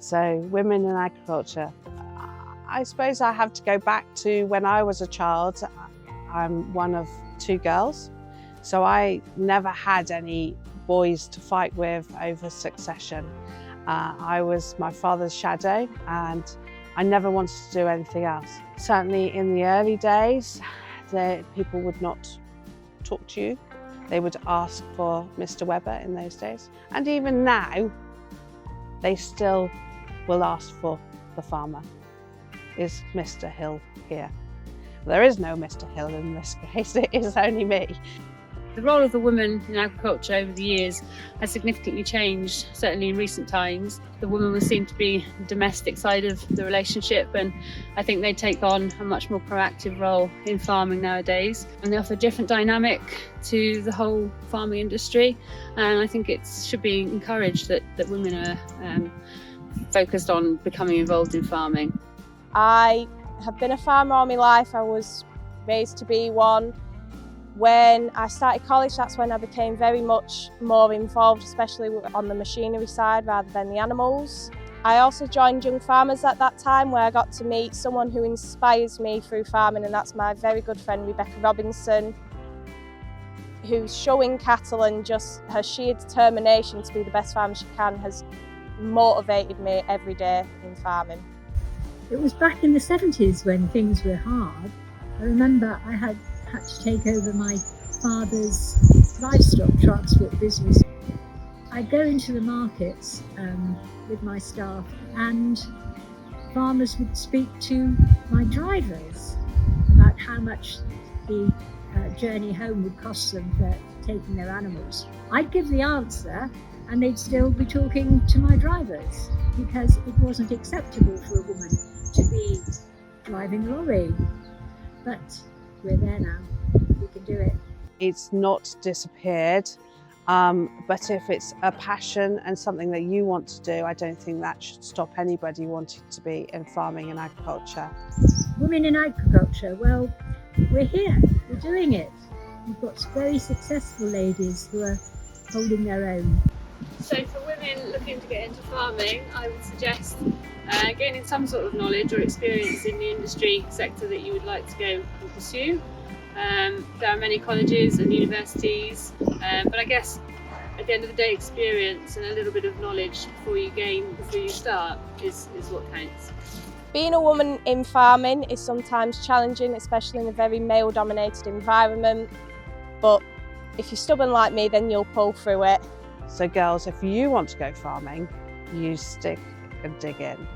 So women in agriculture, I suppose I have to go back to when I was a child. I'm one of 2 girls, so I never had any boys to fight with over succession. I was my father's shadow and I never wanted to do anything else. Certainly in the early days, people would not talk to you. They would ask for Mr. Webber in those days. And even now, they still will ask for the farmer. Is Mr. Hill here? There is no Mr. Hill in this case, it is only me. The role of the woman in agriculture over the years has significantly changed, certainly in recent times. The woman was seen to be the domestic side of the relationship, and I think they take on a much more proactive role in farming nowadays, and they offer a different dynamic to the whole farming industry, and I think it should be encouraged that women are focused on becoming involved in farming. I have been a farmer all my life. I was raised to be one. When I started college, that's when I became very much more involved, especially on the machinery side rather than the animals. I also joined Young Farmers at that time, where I got to meet someone who inspires me through farming, and that's my very good friend Rebecca Robinson, who's showing cattle, and just her sheer determination to be the best farmer she can has motivated me every day in farming. It was back in the 70s when things were hard. I remember I had to take over my father's livestock transport business. I'd go into the markets with my staff, and farmers would speak to my drivers about how much the journey home would cost them for taking their animals. I'd give the answer and they'd still be talking to my drivers, because it wasn't acceptable for a woman to be driving a lorry. But we're there now, we can do it. It's not disappeared, but if it's a passion and something that you want to do, I don't think that should stop anybody wanting to be in farming and agriculture. Women in agriculture, well, we're here, we're doing it. We've got very successful ladies who are holding their own. So for women looking to get into farming, I would suggest gaining some sort of knowledge or experience in the industry sector that you would like to go and pursue. There are many colleges and universities, but I guess at the end of the day, experience and a little bit of knowledge before you start is what counts. Being a woman in farming is sometimes challenging, especially in a very male-dominated environment, but if you're stubborn like me, then you'll pull through it. So girls, if you want to go farming, you stick and dig in.